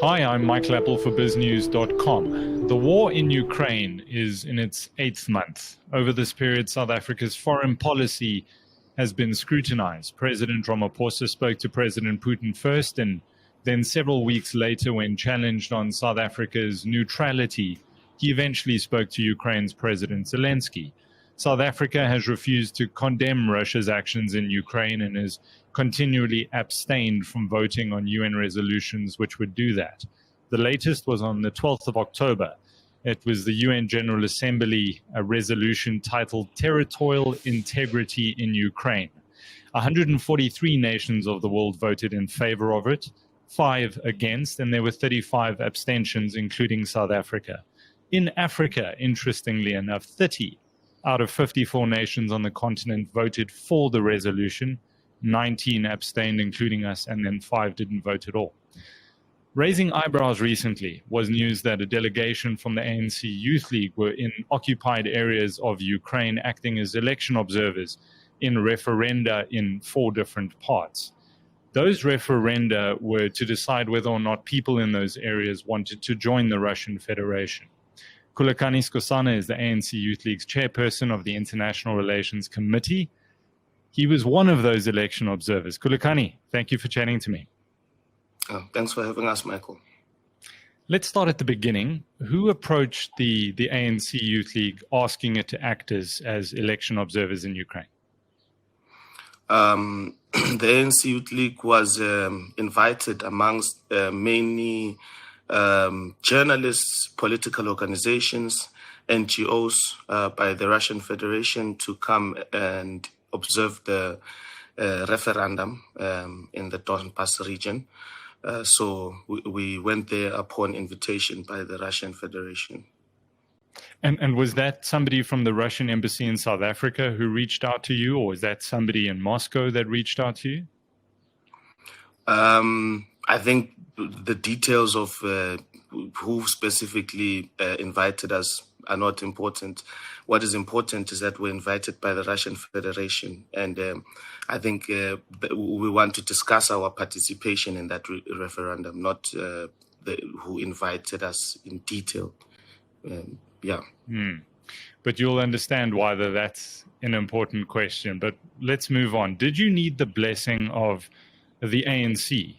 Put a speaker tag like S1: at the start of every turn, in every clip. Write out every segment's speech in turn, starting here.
S1: Hi, I'm Michael Appel for BizNews.com. The war in Ukraine is in its 8th month. Over this period, South Africa's foreign policy has been scrutinized. President Ramaphosa spoke to President Putin first, and then several weeks later, when challenged on South Africa's neutrality, he eventually spoke to Ukraine's President Zelensky. South Africa has refused to condemn Russia's actions in Ukraine and has continually abstained from voting on UN resolutions which would do that. The latest was on the 12th of October. It was the UN General Assembly, a resolution titled Territorial Integrity in Ukraine. 143 nations of the world voted in favor of it, 5 against, and there were 35 abstentions, including South Africa. In Africa, interestingly enough, 30 out of 54 nations on the continent voted for the resolution. 19 abstained, including us, and then 5 didn't vote at all. Raising eyebrows recently was news that a delegation from the ANC Youth League were in occupied areas of Ukraine acting as election observers in referenda in 4 different parts. Those referenda were to decide whether or not people in those areas wanted to join the Russian Federation. Khulekani Skosana is the ANC Youth League's chairperson of the International Relations Committee. He was one of those election observers. Khulekani, thank you for chatting to me.
S2: Thanks for having us, Michael.
S1: Let's start at the beginning. Who approached the ANC Youth League asking it to act as election observers in Ukraine?
S2: The ANC Youth League was invited amongst many journalists, political organizations, NGOs by the Russian Federation to come and observe the referendum in the Donetsk region. So we went there upon invitation by the Russian Federation.
S1: And was that somebody from the Russian embassy in South Africa who reached out to you, or was that somebody in Moscow that reached out to you?
S2: I think the details of who specifically invited us are not important. What is important is that we're invited by the Russian Federation, and I think we want to discuss our participation in that referendum, not who invited us in detail.
S1: But you'll understand why that's an important question. But let's move on. Did you need the blessing of the ANC?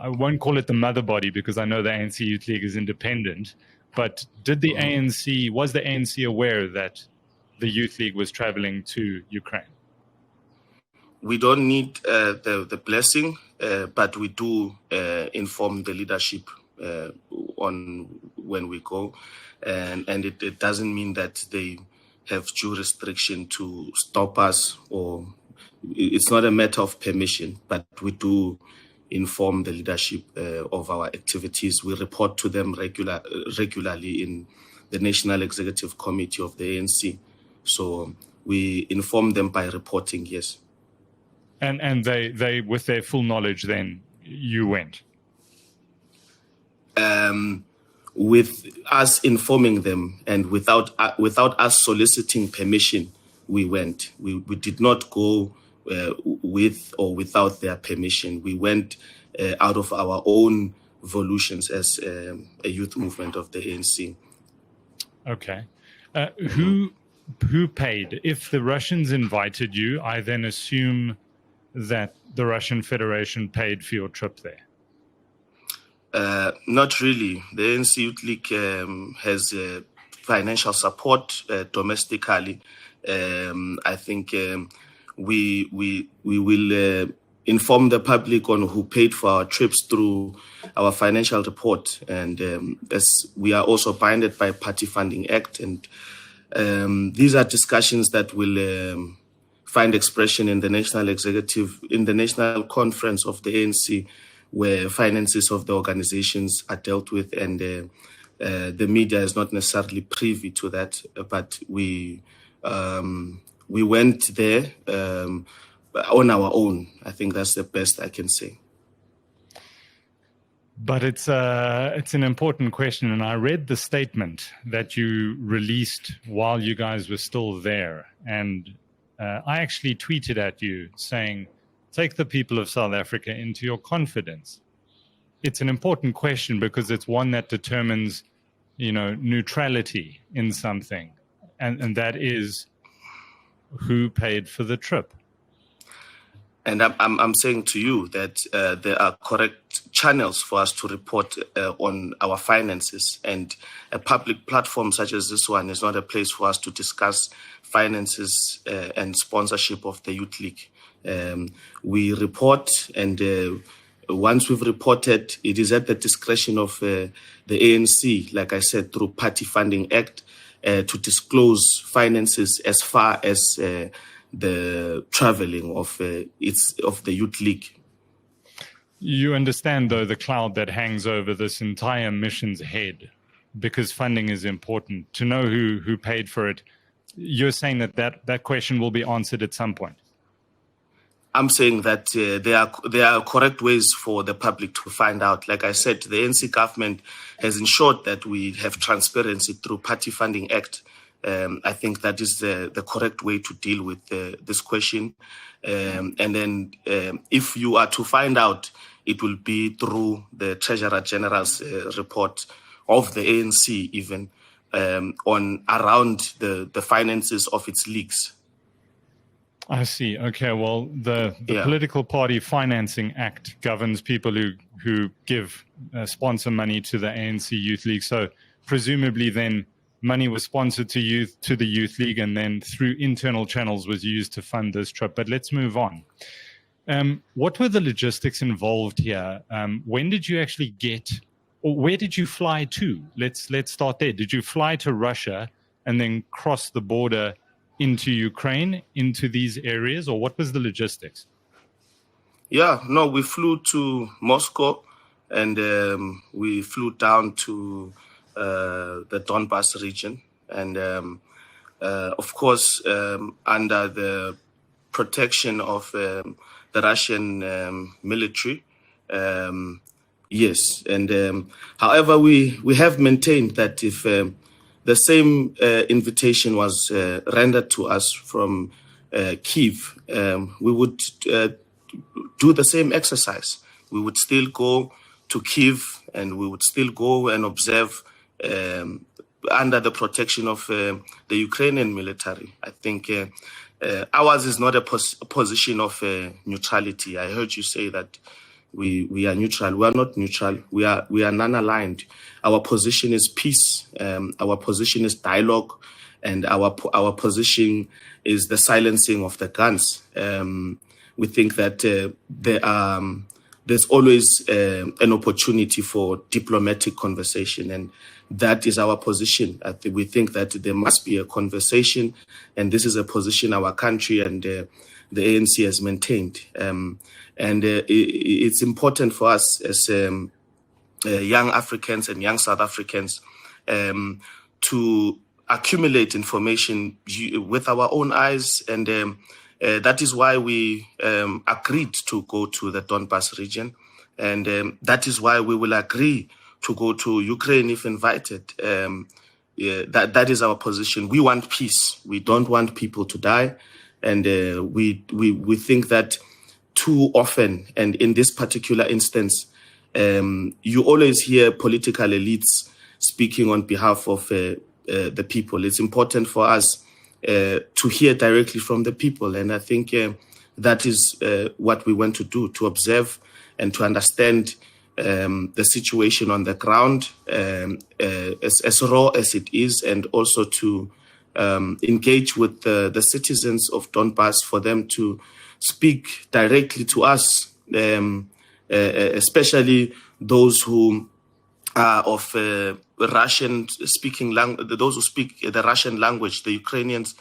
S1: I won't call it the mother body because I know the ANC Youth League is independent. But was the ANC aware that the Youth League was traveling to Ukraine?
S2: We don't need the blessing, but we do inform the leadership on when we go. And it doesn't mean that they have jurisdiction to stop us, or it's not a matter of permission, but we do inform the leadership of our activities. We report to them regularly in the National Executive Committee of the ANC. So we inform them by reporting, yes.
S1: And they with their full knowledge, then you went?
S2: With us informing them and without us soliciting permission, we went. We did not go with or without their permission. We went out of our own volitions as a youth movement of the ANC.
S1: Okay. Who paid? If the Russians invited you, I then assume that the Russian Federation paid for your trip there.
S2: Not really. The ANC Youth League has financial support domestically. I think we will inform the public on who paid for our trips through our financial report, and as we are also binded by Party Funding Act, and these are discussions that will find expression in the National Executive, in the National Conference of the ANC, where finances of the organizations are dealt with, and the media is not necessarily privy to that, but we went there on our own. I think that's the best I can say.
S1: But it's an important question, and I read the statement that you released while you guys were still there, and I actually tweeted at you saying, take the people of South Africa into your confidence. it's an important question because it's one that determines, neutrality in something, and that is who paid for the trip.
S2: And I'm saying to you that there are correct channels for us to report on our finances, and a public platform such as this one is not a place for us to discuss finances and sponsorship of the Youth League. We report, and once we've reported, it is at the discretion of the ANC, like I said, through Party Funding Act, to disclose finances as far as the traveling of the Youth League.
S1: You understand, though, the cloud that hangs over this entire mission's head, because funding is important. To know who paid for it, you're saying that question will be answered at some point.
S2: I'm saying that there are correct ways for the public to find out. Like I said, the ANC government has ensured that we have transparency through Party Funding Act. I think that is the correct way to deal with this question. And then if you are to find out, it will be through the Treasurer General's report of the ANC even on around the finances of its leagues.
S1: I see. Okay, well, the Political Party Financing Act governs people who give sponsor money to the ANC Youth League. So presumably then money was sponsored to the Youth League, and then through internal channels was used to fund this trip. But let's move on. What were the logistics involved here? When did you actually where did you fly to? Let's start there. Did you fly to Russia and then cross the border into Ukraine, into these areas, or what was the logistics?
S2: Yeah, no, we flew to Moscow, and we flew down to the Donbas region, and of course under the protection of the Russian military. Yes, and however, we have maintained that if the same invitation was rendered to us from Kyiv, we would do the same exercise. We would still go to Kyiv, and we would still go and observe under the protection of the Ukrainian military. I think ours is not a position of neutrality. I heard you say that we are neutral. We are not neutral. We are non-aligned. Our position is peace. Our position is dialogue, and our position is the silencing of the guns. We think that there's always an opportunity for diplomatic conversation, and that is our position. We think that there must be a conversation, and this is a position our country and the ANC has maintained. It's important for us as young Africans and young South Africans to accumulate information with our own eyes, and that is why we agreed to go to the Donbas region, and that is why we will agree to go to Ukraine if invited. That is our position. We want peace. We don't want people to die, and we think that too often, and in this particular instance, you always hear political elites speaking on behalf of the people. It's important for us to hear directly from the people, and I think that is what we want to do, to observe and to understand the situation on the ground as raw as it is, and also to engage with the citizens of Donbas for them to speak directly to us, especially those who are of Russian-speaking language, those who speak the Russian language, the Ukrainians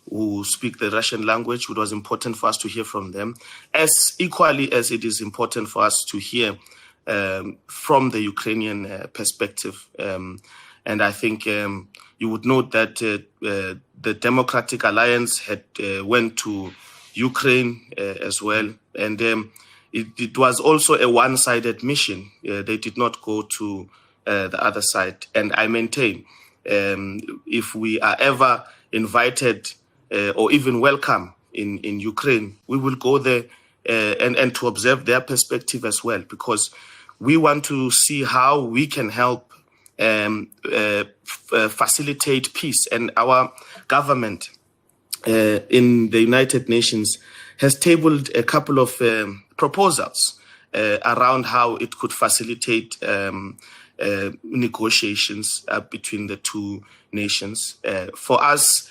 S2: who speak the Russian language. It was important for us to hear from them, as equally as it is important for us to hear from the Ukrainian perspective. And I think you would note that the Democratic Alliance had went to Ukraine as well, and it was also a one-sided mission. They did not go to the other side, and I maintain if we are ever invited or even welcome in Ukraine, we will go there and to observe their perspective as well, because we want to see how we can help facilitate peace. And our government in the United Nations has tabled a couple of proposals around how it could facilitate negotiations between the two nations. For us,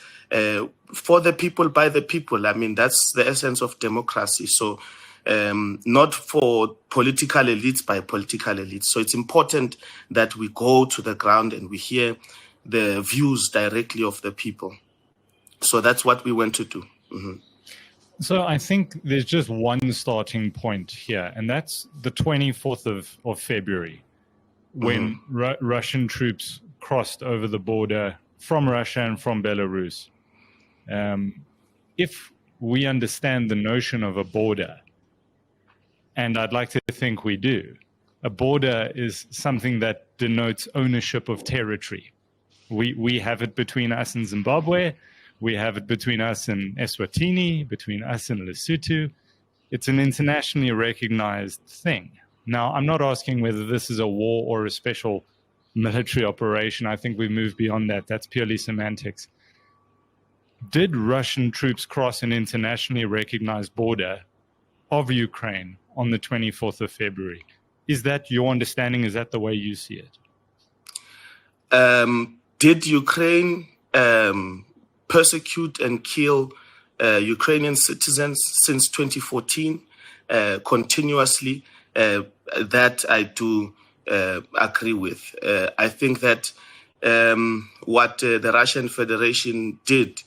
S2: for the people, by the people, I mean, that's the essence of democracy. So not for political elites, by political elites. So it's important that we go to the ground and we hear the views directly of the people. So that's what we want to do. Mm-hmm.
S1: So I think there's just one starting point here, and that's the 24th of February, when Russian troops crossed over the border from Russia and from Belarus. If we understand the notion of a border, and I'd like to think we do, a border is something that denotes ownership of territory. We have it between us and Zimbabwe. We have it between us and Eswatini, between us and Lesotho. It's an internationally recognized thing. Now, I'm not asking whether this is a war or a special military operation. I think we've moved beyond that. That's purely semantics. Did Russian troops cross an internationally recognized border of Ukraine on the 24th of February? Is that your understanding? Is that the way you see it?
S2: Did Ukraine persecute and kill Ukrainian citizens since 2014 continuously? That I do agree with. I think that what the Russian Federation did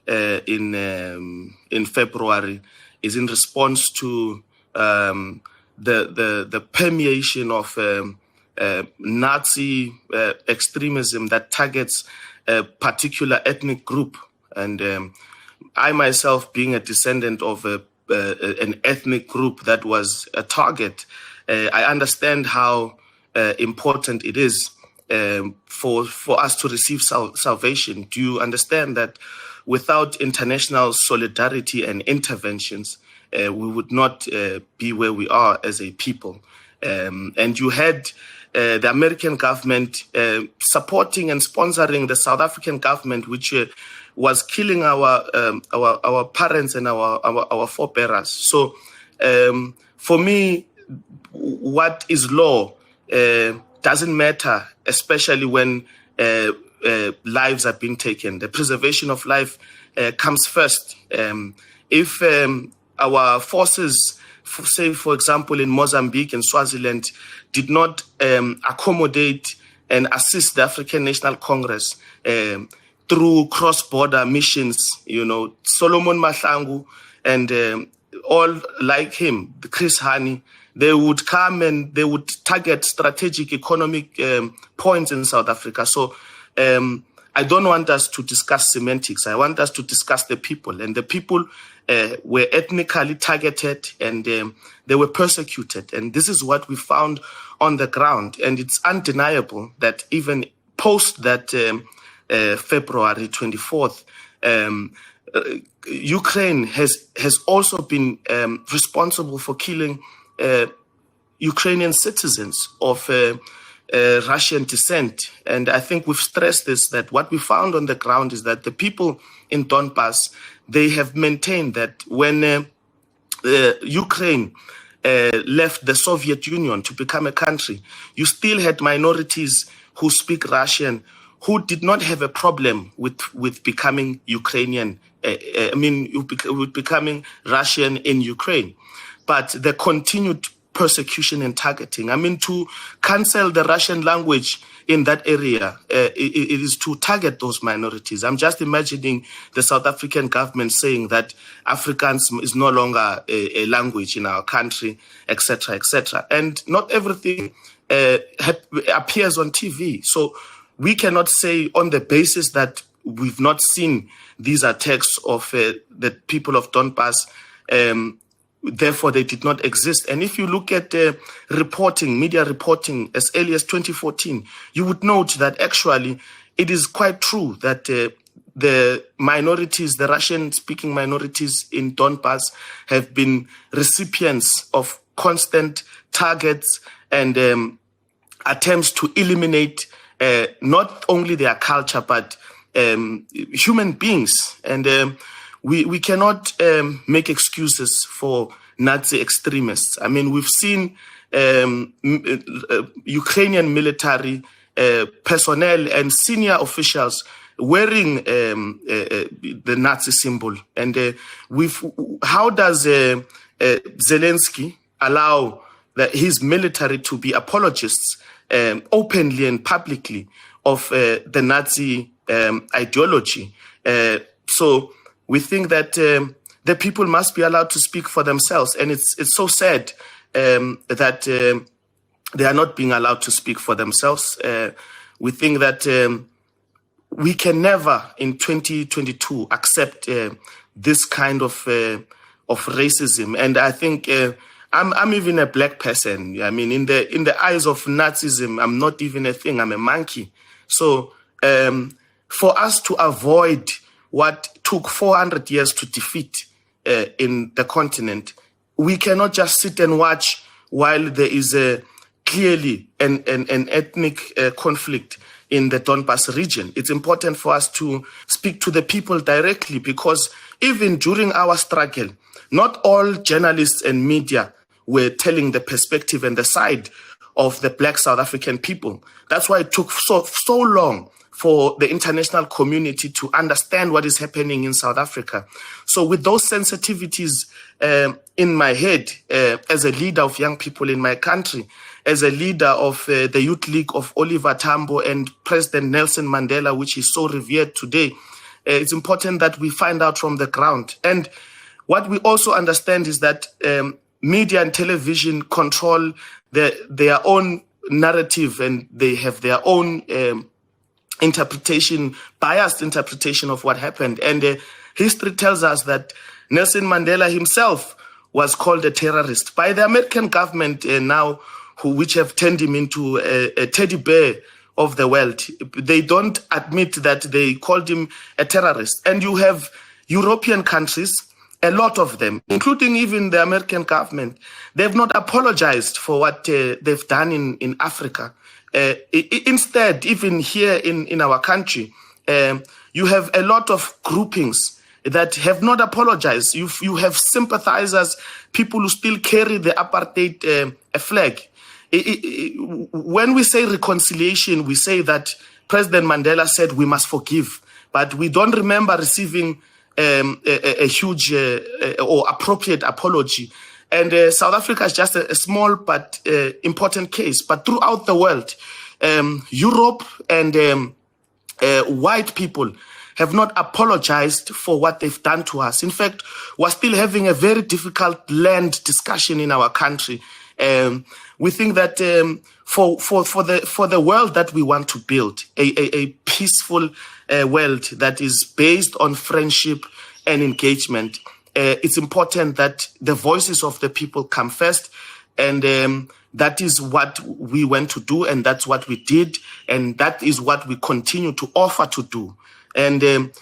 S2: in February is in response to the permeation of Nazi extremism that targets a particular ethnic group. And I myself, being a descendant of an ethnic group that was a target, I understand how important it is for us to receive salvation. Do you understand that without international solidarity and interventions, we would not be where we are as a people? And you had the American government supporting and sponsoring the South African government, which was killing our parents and our forebearers. So for me, what is law doesn't matter, especially when lives are being taken. The preservation of life comes first. If our forces, say, for example, in Mozambique and Swaziland, did not accommodate and assist the African National Congress through cross-border missions, Solomon Mahlangu and all like him, Chris Hani, they would come and they would target strategic economic points in South Africa. So I don't want us to discuss semantics. I want us to discuss the people. And the people were ethnically targeted and they were persecuted. And this is what we found on the ground. And it's undeniable that even post that February 24th, Ukraine has also been responsible for killing Ukrainian citizens of Russian descent. And I think we've stressed this, that what we found on the ground is that the people in Donbass, they have maintained that when Ukraine left the Soviet Union to become a country, you still had minorities who speak Russian who did not have a problem with becoming Ukrainian, with becoming Russian in Ukraine. But the continued persecution and targeting, to cancel the Russian language in that area, it is to target those minorities. I'm just imagining the South African government saying that Afrikaans is no longer a language in our country, etc., etc. And not everything appears on TV. So we cannot say on the basis that we've not seen these attacks of the people of Donbass, therefore they did not exist. And if you look at reporting, media reporting as early as 2014, you would note that actually it is quite true that the minorities, the Russian-speaking minorities in Donbass have been recipients of constant targets and attempts to eliminate not only their culture, but human beings. And we cannot make excuses for Nazi extremists. I mean, we've seen Ukrainian military personnel and senior officials wearing the Nazi symbol. And how does Zelensky allow his military to be apologists openly and publicly of the Nazi ideology? So we think that the people must be allowed to speak for themselves. And it's so sad that they are not being allowed to speak for themselves. We think that we can never in 2022 accept this kind of racism. And I think I'm even a black person. I mean, in the eyes of Nazism, I'm not even a thing. I'm a monkey. So for us to avoid what took 400 years to defeat in the continent, we cannot just sit and watch while there is clearly an ethnic conflict in the Donbas region. It's important for us to speak to the people directly, because even during our struggle, not all journalists and media were telling the perspective and the side of the Black South African people. That's why it took so long for the international community to understand what is happening in South Africa. So with those sensitivities in my head, as a leader of young people in my country, as a leader of the Youth League of Oliver Tambo and President Nelson Mandela, which is so revered today, it's important that we find out from the ground. And what we also understand is that media and television control their own narrative, and they have their own interpretation, biased interpretation of what happened. And history tells us that Nelson Mandela himself was called a terrorist by the American government now, which have turned him into a teddy bear of the world. They don't admit that they called him a terrorist. And you have European countries, a lot of them, including even the American government, they've not apologized for what they've done in Africa. Instead, even here in our country, you have a lot of groupings that have not apologized. You have sympathizers, people who still carry the apartheid flag. When we say reconciliation, we say that President Mandela said we must forgive, but we don't remember receiving a huge or appropriate apology. And South Africa is just a small but important case. But throughout the world, Europe and white people have not apologized for what they've done to us. In fact, we're still having a very difficult land discussion in our country. We think that for the world that we want to build, a peaceful world that is based on friendship and engagement, it's important that the voices of the people come first. And that is what we went to do, and that's what we did, and that is what we continue to offer to do. And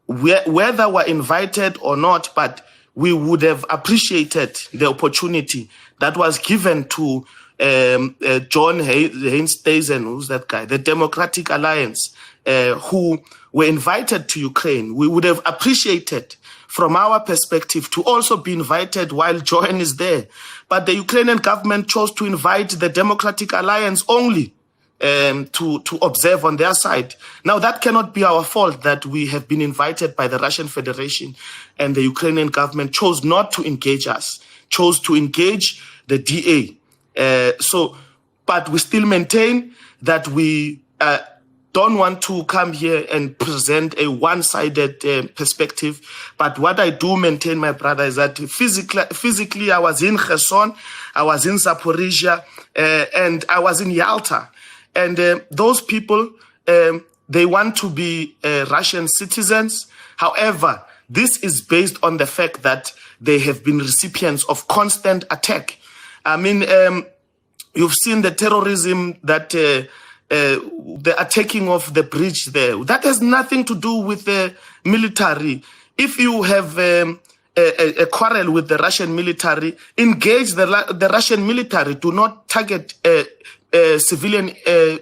S2: whether we're invited or not, but we would have appreciated the opportunity that was given to John Heinsteisen, who's that guy, the Democratic Alliance, who were invited to Ukraine. We would have appreciated, from our perspective, to also be invited while John is there. But the Ukrainian government chose to invite the Democratic Alliance only to observe on their side. Now, that cannot be our fault that we have been invited by the Russian Federation and the Ukrainian government chose not to engage us, chose to engage the DA. But we still maintain that we don't want to come here and present a one-sided perspective. But what I do maintain, my brother, is that physically I was in Kherson, I was in Zaporizhzhia, and I was in Yalta. And those people, they want to be Russian citizens. However, this is based on the fact that they have been recipients of constant attack. I mean, you've seen the terrorism that the attacking of the bridge there. That has nothing to do with the military. If you have a quarrel with the Russian military, engage the Russian military. Do not target civilian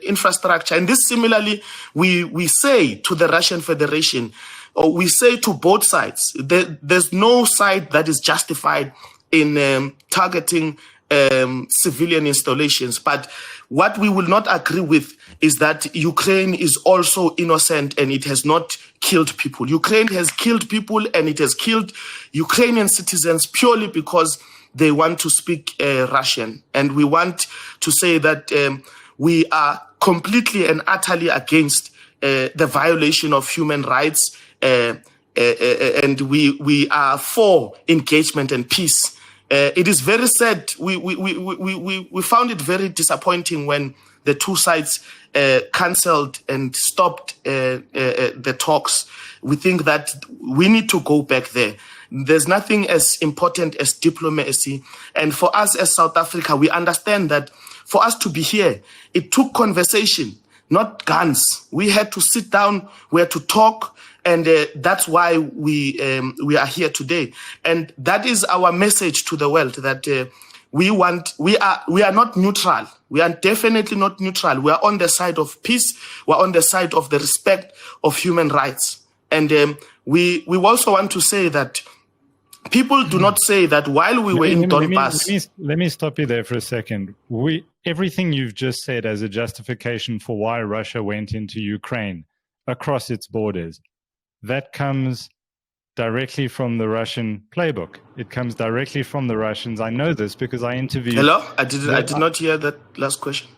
S2: infrastructure. And this similarly, we say to the Russian Federation, or we say to both sides, there's no side that is justified in targeting civilian installations. But what we will not agree with is that Ukraine is also innocent and it has not killed people. Ukraine has killed people and it has killed Ukrainian citizens purely because they want to speak Russian. And we want to say that we are completely and utterly against the violation of human rights, and we are for engagement and peace. It is very sad. We found it very disappointing when the two sides cancelled and stopped the talks. We think that we need to go back there. There's nothing as important as diplomacy. And for us as South Africa, we understand that for us to be here, it took conversation, not guns. We had to sit down, we had to talk, and that's why we are here today. And that is our message to the world, that we are not neutral. We are definitely not neutral. We are on the side of peace. We're on the side of the respect of human rights. And we also want to say that people do not say that while we were in Donbass.
S1: Let me stop you there for a second. Everything you've just said as a justification for why Russia went into Ukraine across its borders, that comes directly from the Russian playbook. It comes directly from the Russians. I know this because I interviewed...
S2: Hello? I did not hear that last question.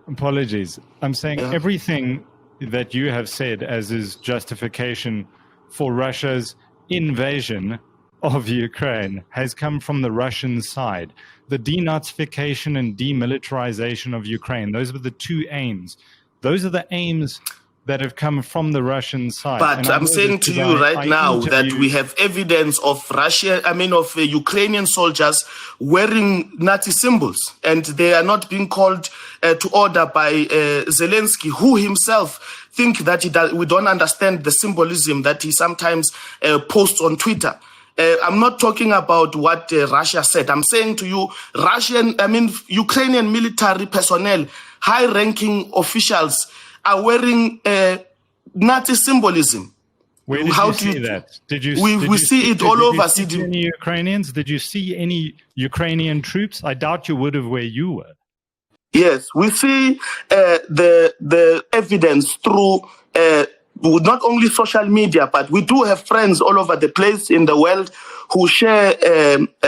S1: Apologies. I'm saying everything that you have said as is justification for Russia's invasion of Ukraine has come from the Russian side. The denazification and demilitarization of Ukraine, those were the two aims. Those are the aims that have come from the Russian side.
S2: But I'm saying to you right now that we have evidence of Ukrainian soldiers wearing Nazi symbols, and they are not being called to order by Zelensky, who himself think that we don't understand the symbolism that he sometimes posts on Twitter. I'm not talking about what Russia said. I'm saying to you, Ukrainian military personnel, high-ranking officials are wearing Nazi symbolism.
S1: Where did you see that?
S2: We see it all over.
S1: Did you see any Ukrainians? Did you see any Ukrainian troops? I doubt you would have where you were.
S2: Yes, we see the evidence through not only social media, but we do have friends all over the place in the world who share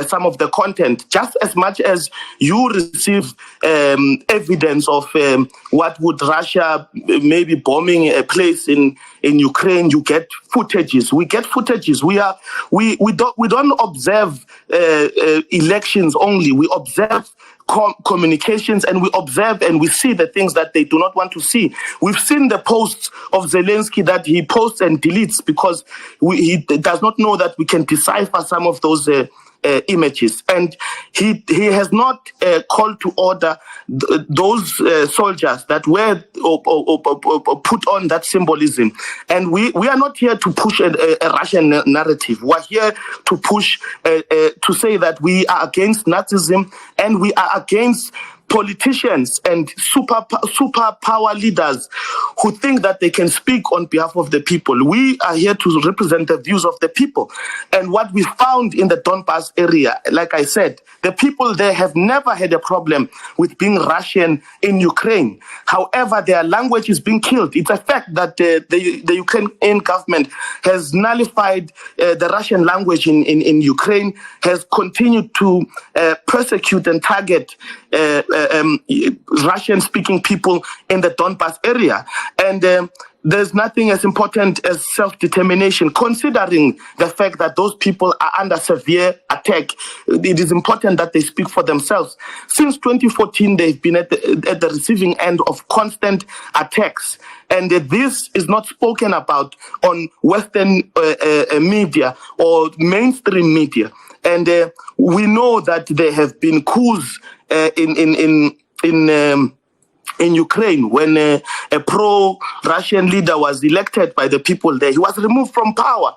S2: some of the content. Just as much as you receive evidence of what would Russia maybe bombing a place in Ukraine, you get footages. We get footages. We don't observe elections only. We observe communications, and we observe and we see the things that they do not want to see. We've seen the posts of Zelensky that he posts and deletes because he does not know that we can decipher some of those images, and he has not called to order those soldiers that were or put on that symbolism. And we are not here to push a Russian narrative. We're here to push to say that we are against Nazism and we are against politicians and super power leaders who think that they can speak on behalf of the people. We are here to represent the views of the people. And what we found in the Donbass area, like I said, the people there have never had a problem with being Russian in Ukraine. However, their language is being killed. It's a fact that the Ukrainian government has nullified the Russian language in Ukraine, has continued to persecute and target Russian-speaking people in the Donbass area. And there's nothing as important as self-determination, considering the fact that those people are under severe attack. It is important that they speak for themselves. Since 2014, they've been at the receiving end of constant attacks. And this is not spoken about on Western media or mainstream media. And we know that there have been coups in in Ukraine when a pro-Russian leader was elected by the people there. He was removed from power.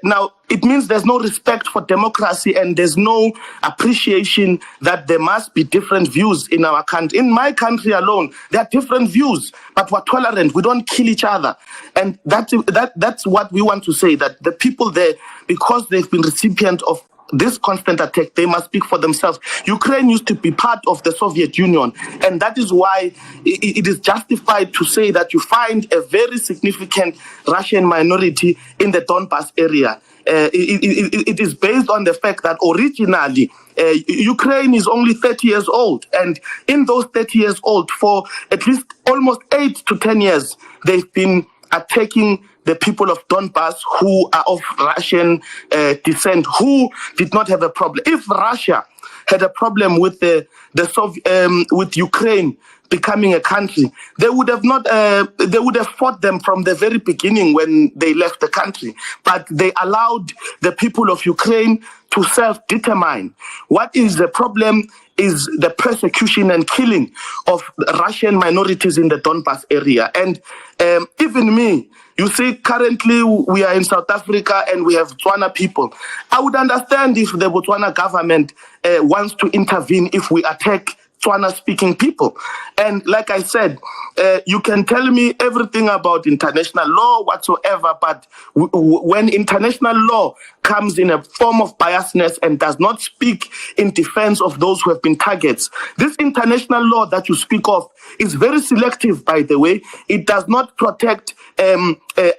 S2: Now, it means there's no respect for democracy and there's no appreciation that there must be different views in our country. In my country alone, there are different views, but we're tolerant. We don't kill each other. And that's what we want to say, that the people there, because they've been recipient of this constant attack, they must speak for themselves. Ukraine used to be part of the Soviet Union, and that is why it is justified to say that you find a very significant Russian minority in the Donbas area. It is based on the fact that originally Ukraine is only 30 years old, and in those 30 years old, for at least almost 8 to 10 years, they've been attacking the people of Donbas who are of Russian descent, who did not have a problem. If Russia had a problem with with Ukraine becoming a country, they would have not. They would have fought them from the very beginning when they left the country. But they allowed the people of Ukraine to self-determine. What is the problem is the persecution and killing of Russian minorities in the Donbas area. And even me, you see, currently we are in South Africa and we have Tswana people. I would understand if the Botswana government wants to intervene if we attack Tswana-speaking people. And like I said, you can tell me everything about international law whatsoever, but when international law comes in a form of biasness and does not speak in defense of those who have been targets, this international law that you speak of is very selective, by the way. It does not protect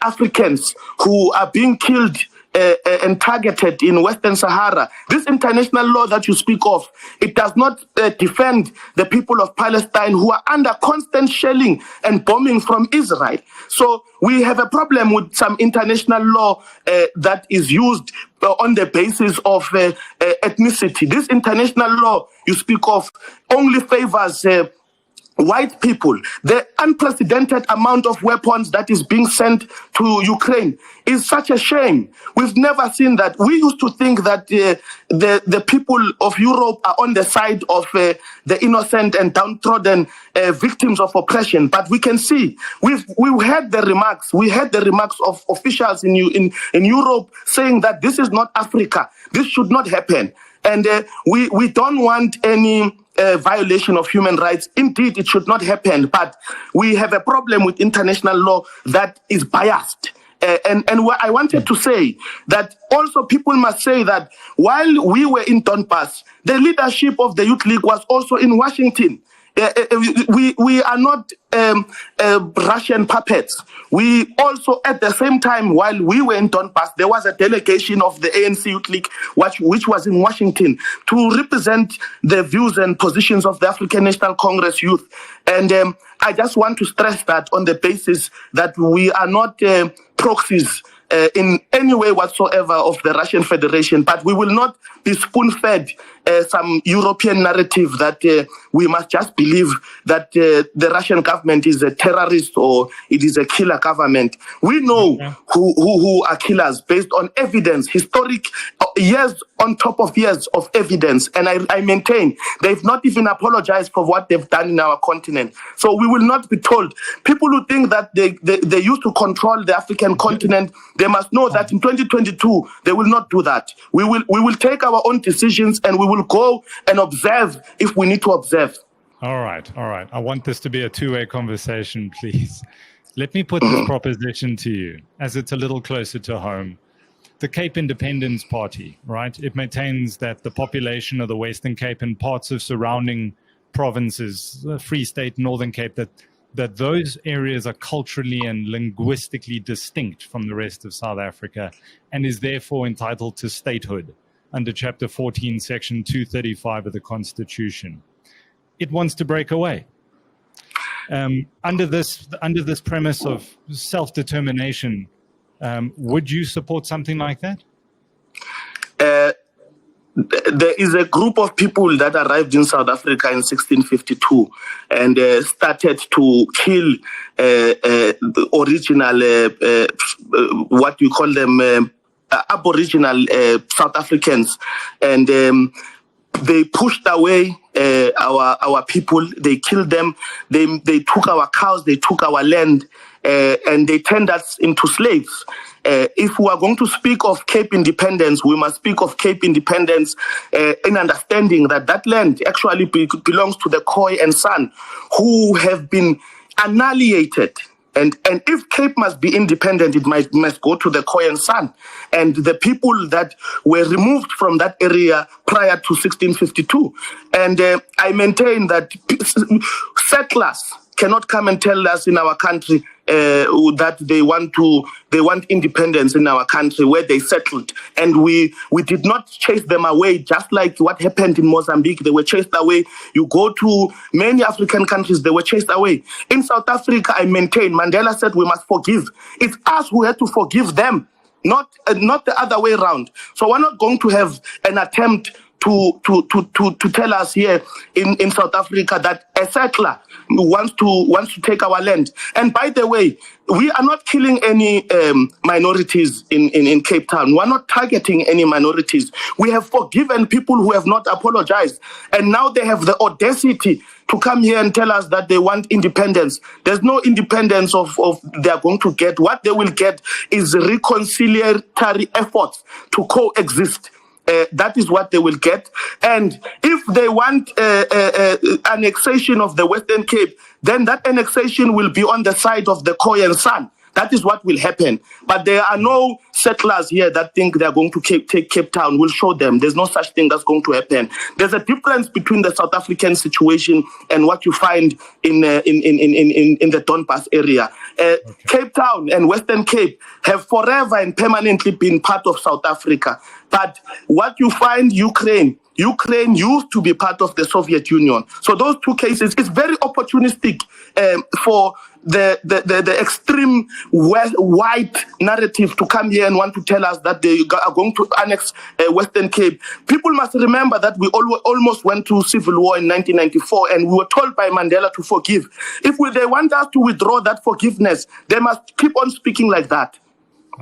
S2: Africans who are being killed and targeted in Western Sahara. This international law that you speak of, it does not defend the people of Palestine who are under constant shelling and bombing from Israel. So we have a problem with some international law that is used on the basis of ethnicity. This international law you speak of only favors white people. The unprecedented amount of weapons that is being sent to Ukraine is such a shame. We've never seen that. We used to think that the people of Europe are on the side of the innocent and downtrodden victims of oppression. But we can see, we've heard the remarks. We heard the remarks of officials in Europe saying that this is not Africa. This should not happen. And we don't want any violation of human rights. Indeed, it should not happen. But we have a problem with international law that is biased. And I wanted to say that also people must say that while we were in Donbas, the leadership of the Youth League was also in Washington. We are not Russian puppets. We also, at the same time, while we were in Donbas, there was a delegation of the ANC Youth League, which was in Washington, to represent the views and positions of the African National Congress youth. And I just want to stress that on the basis that we are not proxies in any way whatsoever of the Russian Federation, but we will not be spoon-fed some European narrative that we must just believe that the Russian government is a terrorist or it is a killer government. We know who are killers based on evidence, historic years on top of years of evidence. And I maintain they've not even apologized for what they've done in our continent. So we will not be told. People who think that they used to control the African continent, they must know that in 2022, they will not do that. We will take our own decisions and we will go and observe if we need to observe.
S1: All right. I want this to be a two-way conversation, please. Let me put this proposition to you, as it's a little closer to home. The Cape Independence Party, right? It maintains that the population of the Western Cape and parts of surrounding provinces, the Free State, Northern Cape, that those areas are culturally and linguistically distinct from the rest of South Africa and is therefore entitled to statehood under Chapter 14, Section 235 of the Constitution. It wants to break away. Under this premise of self-determination, would you support something like that?
S2: There is a group of people that arrived in South Africa in 1652 and started to kill the original, what we call them, Aboriginal South Africans. And they pushed away our people. They killed them. They took our cows. They took our land, and they turned us into slaves. If we are going to speak of Cape independence, we must speak of Cape independence in understanding that that land actually belongs to the Khoi and San, who have been annihilated. And if Cape must be independent, it must go to the Khoi and San and the people that were removed from that area prior to 1652. And I maintain that settlers cannot come and tell us in our country that they want independence in our country where they settled, and we did not chase them away, just like what happened in Mozambique. They were chased away. You go to many African countries, they were chased away. In South Africa, I maintain Mandela said we must forgive. It's us who had to forgive them, not the other way around. So we're not going to have an attempt to tell us here in South Africa that a settler wants to take our land. And by the way, we are not killing any minorities in Cape Town. We are not targeting any minorities. We have forgiven people who have not apologized. And now they have the audacity to come here and tell us that they want independence. There's no independence of they are going to get. What they will get is reconciliatory efforts to coexist. That is what they will get. And if they want annexation of the Western Cape, then that annexation will be on the side of the Khoi and San. That is what will happen. But there are no settlers here that think they're going to take Cape Town. We'll show them. There's no such thing that's going to happen. There's a difference between the South African situation and what you find in the Donbass area. Okay. Cape Town and Western Cape have forever and permanently been part of South Africa. But what you find Ukraine used to be part of the Soviet Union. So those two cases, it's very opportunistic for the extreme white narrative to come here and want to tell us that they are going to annex Western Cape. People must remember that we almost went to civil war in 1994, and we were told by Mandela to forgive. If they want us to withdraw that forgiveness, they must keep on speaking like that.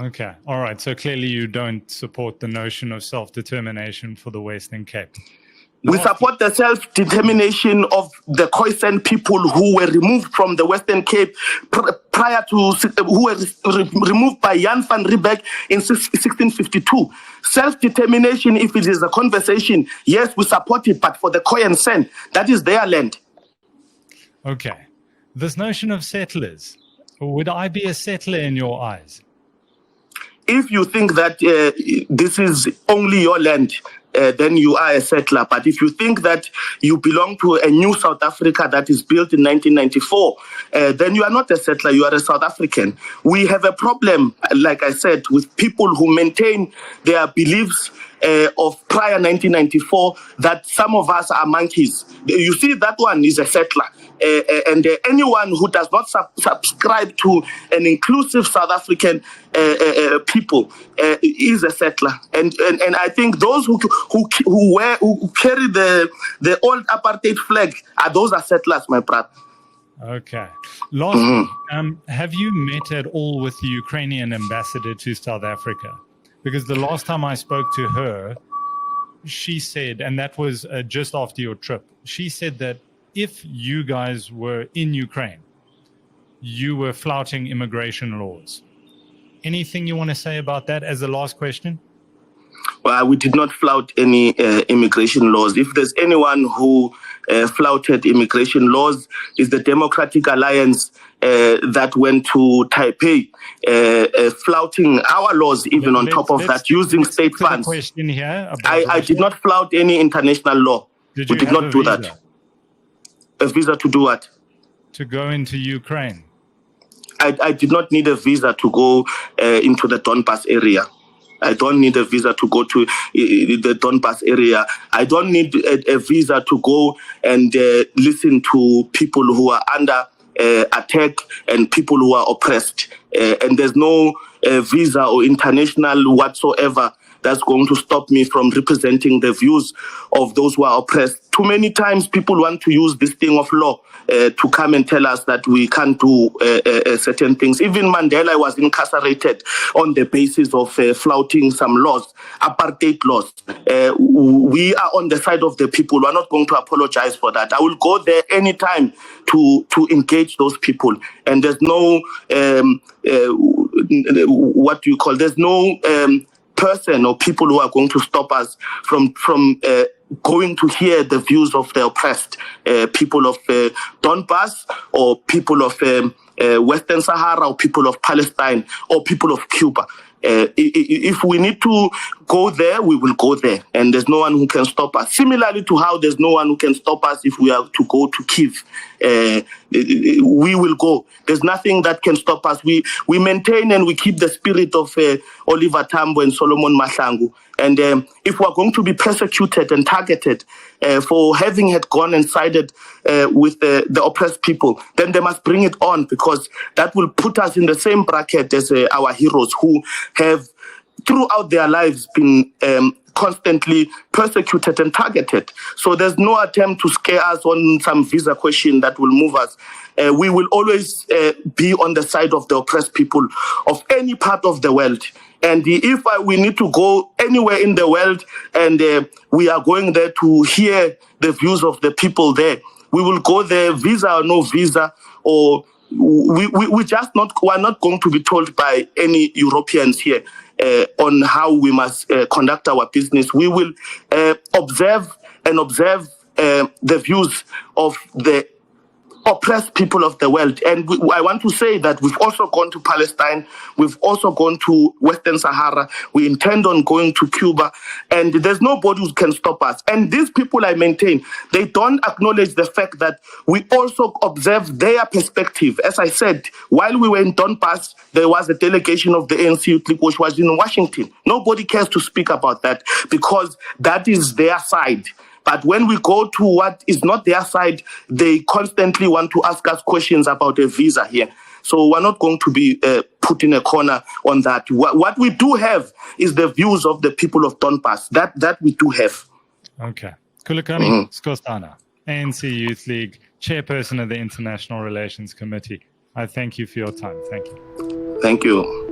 S1: Okay. All right. So clearly you don't support the notion of self-determination for the Western Cape.
S2: We support the self-determination of the Khoisan people who were removed from the Western Cape prior to, who were removed by Jan van Riebeeck in 1652. Self-determination, if it is a conversation, yes, we support it, but for the Khoi and San, that is their land.
S1: Okay. This notion of settlers, would I be a settler in your eyes?
S2: If you think that this is only your land, then you are a settler. But if you think that you belong to a new South Africa that is built in 1994, then you are not a settler, you are a South African. We have a problem, like I said, with people who maintain their beliefs of prior 1994, that some of us are monkeys. You see, that one is a settler. And anyone who does not subscribe to an inclusive South African people is a settler. And I think those who carry the old apartheid flag those are settlers, my brother.
S1: Okay. Lastly, have you met at all with the Ukrainian ambassador to South Africa? Because the last time I spoke to her, she said, and that was just after your trip, she said that if you guys were in Ukraine, you were flouting immigration laws. Anything you want to say about that as the last question?
S2: Well, we did not flout any immigration laws. If there's anyone who flouted immigration laws, is the Democratic Alliance that went to Taipei, flouting our laws, even on top of that, using state funds.
S1: Question here
S2: I did not flout any international law. We did not do that. A visa to do what?
S1: To go into Ukraine.
S2: I did not need a visa to go into the Donbass area. I don't need a visa to go to the Donbass area. I don't need a visa to go and listen to people who are under attack and people who are oppressed. And there's no visa or international whatsoever that's going to stop me from representing the views of those who are oppressed. Too many times people want to use this thing of law to come and tell us that we can't do certain things. Even Mandela was incarcerated on the basis of flouting some laws, apartheid laws. We are on the side of the people. We're not going to apologize for that. I will go there anytime to engage those people. And there's no, there's no person or people who are going to stop us from going to hear the views of the oppressed, people of Donbass, or people of Western Sahara, or people of Palestine, or people of Cuba. If we need to go there, we will go there, and there's no one who can stop us. Similarly to how there's no one who can stop us if we are to go to Kyiv. We will go. There's nothing that can stop us. We maintain and we keep the spirit of Oliver Tambo and Solomon Mahlangu. And if we're going to be persecuted and targeted for having had gone and sided with the oppressed people, then they must bring it on, because that will put us in the same bracket as our heroes who have throughout their lives been constantly persecuted and targeted. So there's no attempt to scare us on some visa question that will move us. We will always be on the side of the oppressed people of any part of the world. And if we need to go anywhere in the world and we are going there to hear the views of the people there, we will go there, visa or no visa, or we're not going to be told by any Europeans here on how we must conduct our business. We will observe the views of the oppressed people of the world. And I want to say that we've also gone to Palestine, we've also gone to Western Sahara, we intend on going to Cuba, and there's nobody who can stop us. And these people, I maintain, they don't acknowledge the fact that we also observe their perspective. As I said, while we were in Donbass, there was a delegation of the ANC Youth League which was in Washington. Nobody cares to speak about that, because that is their side. But when we go to what is not their side, they constantly want to ask us questions about a visa here. So we're not going to be put in a corner on that. What we do have is the views of the people of Donbass. That we do have.
S1: Okay. Khulekani Skosana, ANC Youth League, chairperson of the International Relations Committee. I thank you for your time. Thank you.
S2: Thank you.